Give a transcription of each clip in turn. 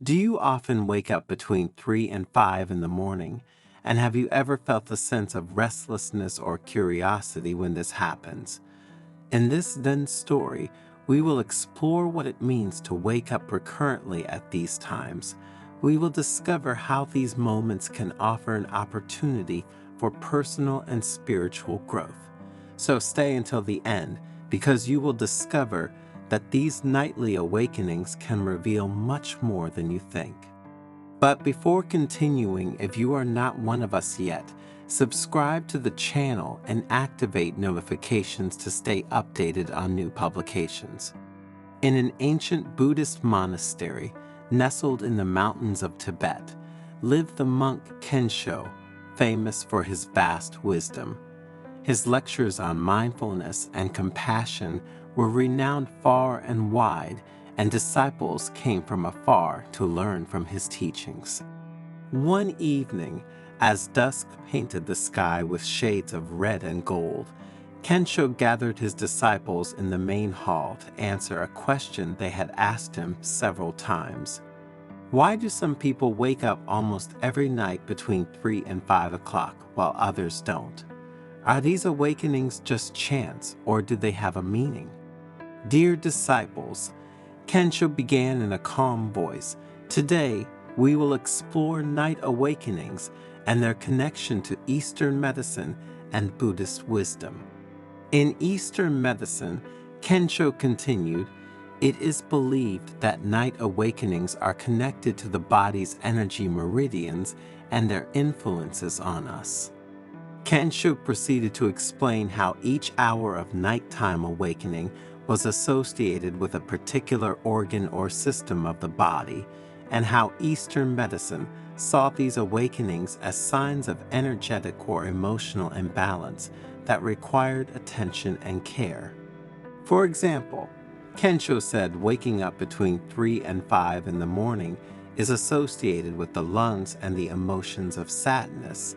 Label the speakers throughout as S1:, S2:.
S1: Do you often wake up between 3 and 5 in the morning? And have you ever felt a sense of restlessness or curiosity when this happens? In this then story, we will explore what it means to wake up recurrently at these times. We will discover how these moments can offer an opportunity for personal and spiritual growth. So stay until the end, because you will discover that these nightly awakenings can reveal much more than you think. But before continuing, if you are not one of us yet, subscribe to the channel and activate notifications to stay updated on new publications. In an ancient Buddhist monastery nestled in the mountains of Tibet lived the monk Kensho, famous for his vast wisdom. His lectures on mindfulness and compassion were renowned far and wide, and disciples came from afar to learn from his teachings. One evening, as dusk painted the sky with shades of red and gold, Kensho gathered his disciples in the main hall to answer a question they had asked him several times. Why do some people wake up almost every night between 3 and 5 o'clock while others don't? Are these awakenings just chance, or do they have a meaning? Dear disciples, Kensho began in a calm voice, today we will explore night awakenings and their connection to Eastern medicine and Buddhist wisdom. In Eastern medicine, Kensho continued, it is believed that night awakenings are connected to the body's energy meridians and their influences on us. Kensho proceeded to explain how each hour of nighttime awakening was associated with a particular organ or system of the body, and how Eastern medicine saw these awakenings as signs of energetic or emotional imbalance that required attention and care. For example, Kensho said waking up between 3 and 5 in the morning is associated with the lungs and the emotions of sadness.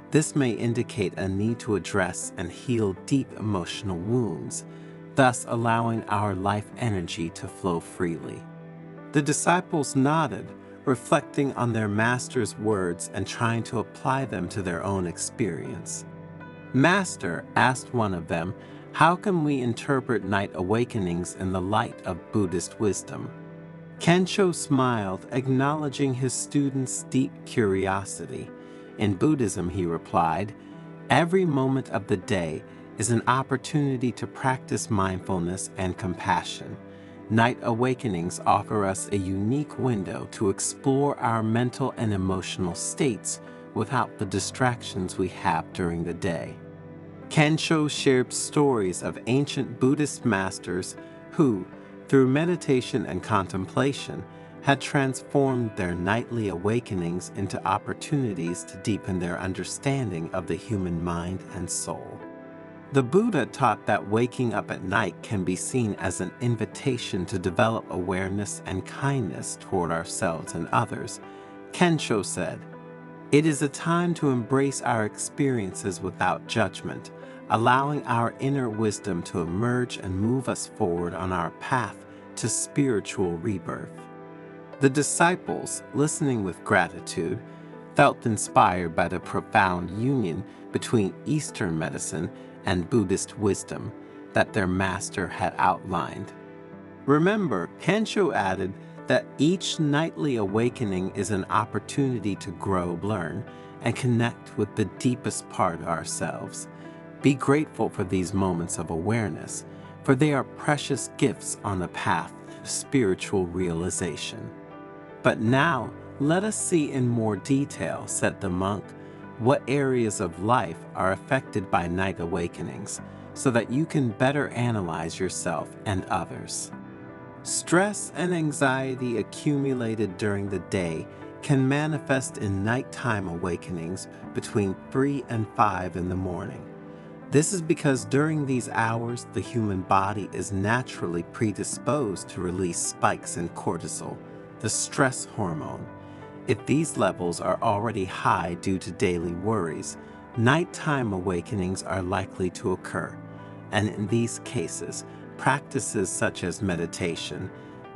S1: This may indicate a need to address and heal deep emotional wounds, thus allowing our life energy to flow freely. The disciples nodded, reflecting on their master's words and trying to apply them to their own experience. Master asked one of them, how can we interpret night awakenings in the light of Buddhist wisdom? Kensho smiled, acknowledging his student's deep curiosity. In Buddhism, he replied, every moment of the day is an opportunity to practice mindfulness and compassion. Night awakenings offer us a unique window to explore our mental and emotional states without the distractions we have during the day. Kensho shared stories of ancient Buddhist masters who, through meditation and contemplation, had transformed their nightly awakenings into opportunities to deepen their understanding of the human mind and soul. The Buddha taught that waking up at night can be seen as an invitation to develop awareness and kindness toward ourselves and others. Kensho said, it is a time to embrace our experiences without judgment, allowing our inner wisdom to emerge and move us forward on our path to spiritual rebirth. The disciples, listening with gratitude, felt inspired by the profound union between Eastern medicine and Buddhist wisdom that their master had outlined. Remember, Kensho added that each nightly awakening is an opportunity to grow, learn, and connect with the deepest part of ourselves. Be grateful for these moments of awareness, for they are precious gifts on the path to spiritual realization. But now, let us see in more detail, said the monk, what areas of life are affected by night awakenings, so that you can better analyze yourself and others. Stress and anxiety accumulated during the day can manifest in nighttime awakenings between 3 and 5 in the morning. This is because during these hours, the human body is naturally predisposed to release spikes in cortisol, the stress hormone. If these levels are already high due to daily worries, nighttime awakenings are likely to occur, and in these cases, practices such as meditation,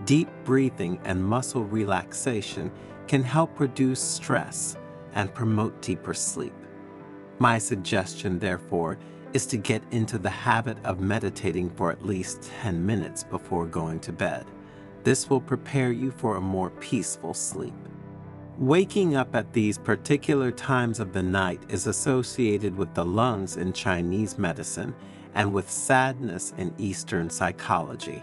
S1: Deep breathing and muscle relaxation can help reduce stress and promote deeper sleep. My suggestion, therefore, is to get into the habit of meditating for at least 10 minutes before going to bed. This will prepare you for a more peaceful sleep. Waking up at these particular times of the night is associated with the lungs in Chinese medicine and with sadness in Eastern psychology.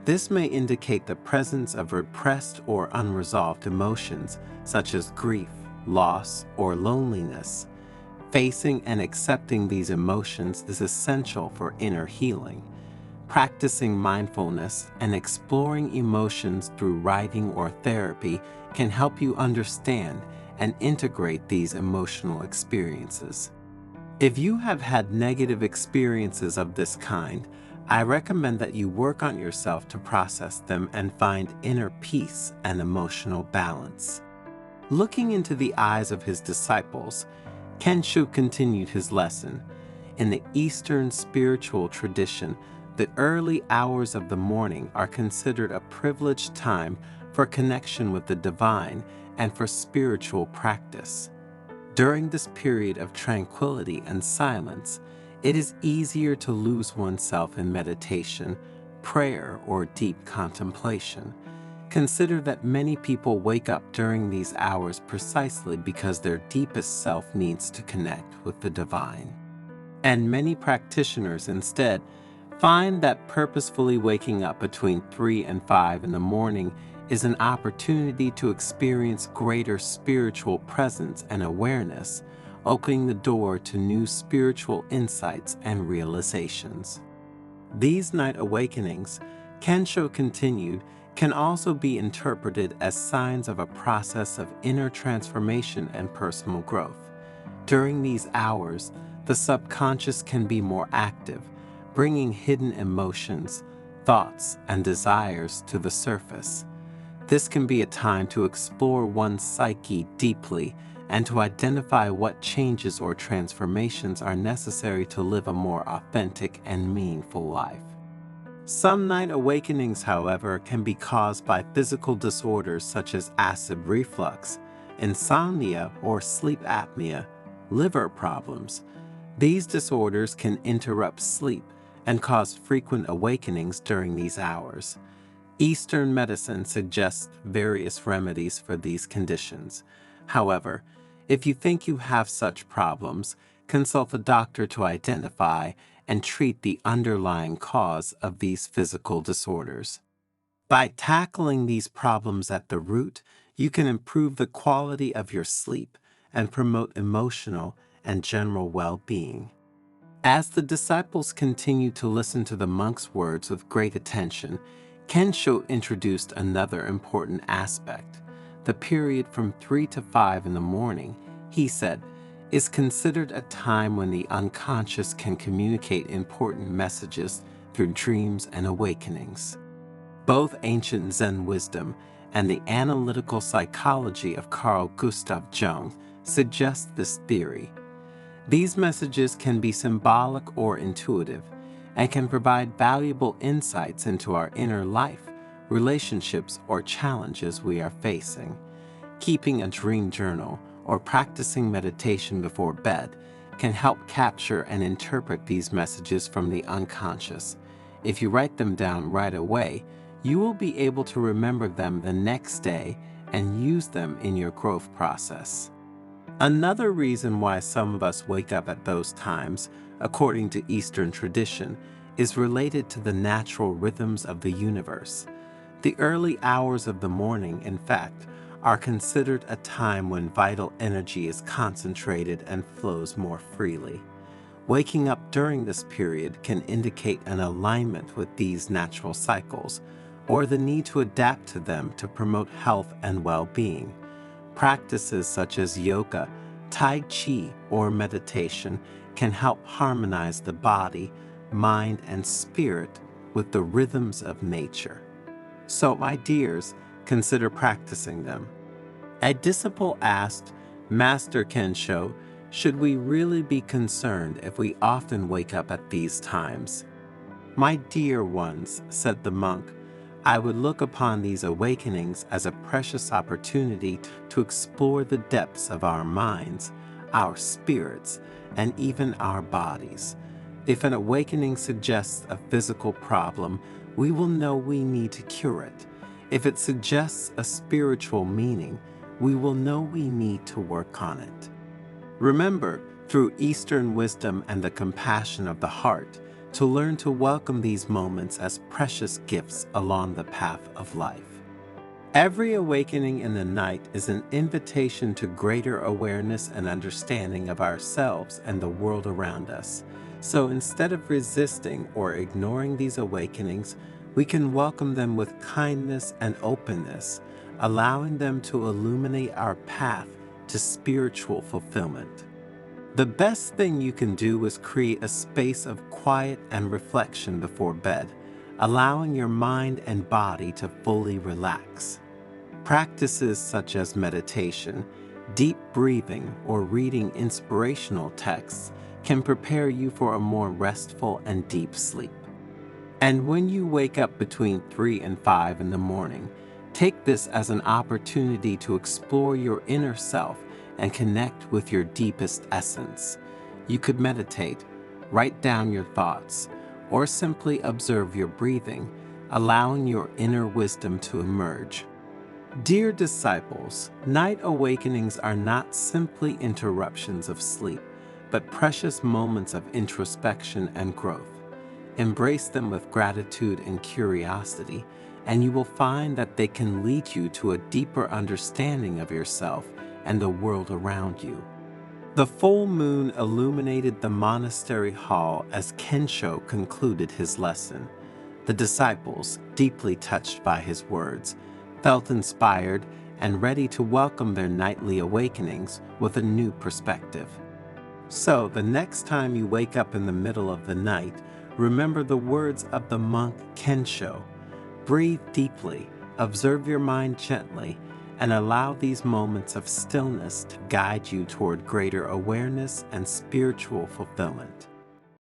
S1: This may indicate the presence of repressed or unresolved emotions such as grief, loss, or loneliness. Facing and accepting these emotions is essential for inner healing. Practicing mindfulness and exploring emotions through writing or therapy can help you understand and integrate these emotional experiences. If you have had negative experiences of this kind, I recommend that you work on yourself to process them and find inner peace and emotional balance. Looking into the eyes of his disciples, Kensho continued his lesson. In the Eastern spiritual tradition, the early hours of the morning are considered a privileged time for connection with the divine and for spiritual practice. During this period of tranquility and silence, it is easier to lose oneself in meditation, prayer, or deep contemplation. Consider that many people wake up during these hours precisely because their deepest self needs to connect with the divine. And many practitioners instead find that purposefully waking up between 3 and 5 in the morning is an opportunity to experience greater spiritual presence and awareness, opening the door to new spiritual insights and realizations. These night awakenings, Kensho continued, can also be interpreted as signs of a process of inner transformation and personal growth. During these hours, the subconscious can be more active, bringing hidden emotions, thoughts, and desires to the surface. This can be a time to explore one's psyche deeply and to identify what changes or transformations are necessary to live a more authentic and meaningful life. Some night awakenings, however, can be caused by physical disorders such as acid reflux, insomnia or sleep apnea, liver problems. These disorders can interrupt sleep and cause frequent awakenings during these hours. Eastern medicine suggests various remedies for these conditions. However, if you think you have such problems, consult a doctor to identify and treat the underlying cause of these physical disorders. By tackling these problems at the root, you can improve the quality of your sleep and promote emotional and general well-being. As the disciples continued to listen to the monk's words with great attention, Kensho introduced another important aspect. The period from 3 to 5 in the morning, he said, is considered a time when the unconscious can communicate important messages through dreams and awakenings. Both ancient Zen wisdom and the analytical psychology of Carl Gustav Jung suggest this theory. These messages can be symbolic or intuitive and can provide valuable insights into our inner life, relationships, or challenges we are facing. Keeping a dream journal or practicing meditation before bed can help capture and interpret these messages from the unconscious. If you write them down right away, you will be able to remember them the next day and use them in your growth process. Another reason why some of us wake up at those times, according to Eastern tradition, is related to the natural rhythms of the universe. The early hours of the morning, in fact, are considered a time when vital energy is concentrated and flows more freely. Waking up during this period can indicate an alignment with these natural cycles, or the need to adapt to them to promote health and well-being. Practices such as yoga, tai chi, or meditation can help harmonize the body, mind, and spirit with the rhythms of nature. So, my dears, consider practicing them. A disciple asked, Master Kensho, should we really be concerned if we often wake up at these times? My dear ones, said the monk, I would look upon these awakenings as a precious opportunity to explore the depths of our minds, our spirits, and even our bodies. If an awakening suggests a physical problem, we will know we need to cure it. If it suggests a spiritual meaning, we will know we need to work on it. Remember, through Eastern wisdom and the compassion of the heart, to learn to welcome these moments as precious gifts along the path of life. Every awakening in the night is an invitation to greater awareness and understanding of ourselves and the world around us. So instead of resisting or ignoring these awakenings, we can welcome them with kindness and openness, allowing them to illuminate our path to spiritual fulfillment. The best thing you can do is create a space of quiet and reflection before bed, allowing your mind and body to fully relax. Practices such as meditation, deep breathing, or reading inspirational texts can prepare you for a more restful and deep sleep. And when you wake up between 3 and 5 in the morning, take this as an opportunity to explore your inner self and connect with your deepest essence. You could meditate, write down your thoughts, or simply observe your breathing, allowing your inner wisdom to emerge. Dear disciples, night awakenings are not simply interruptions of sleep, but precious moments of introspection and growth. Embrace them with gratitude and curiosity, and you will find that they can lead you to a deeper understanding of yourself and the world around you. The full moon illuminated the monastery hall as Kensho concluded his lesson. The disciples, deeply touched by his words, felt inspired and ready to welcome their nightly awakenings with a new perspective. So, the next time you wake up in the middle of the night, remember the words of the monk Kensho. Breathe deeply, observe your mind gently, and allow these moments of stillness to guide you toward greater awareness and spiritual fulfillment.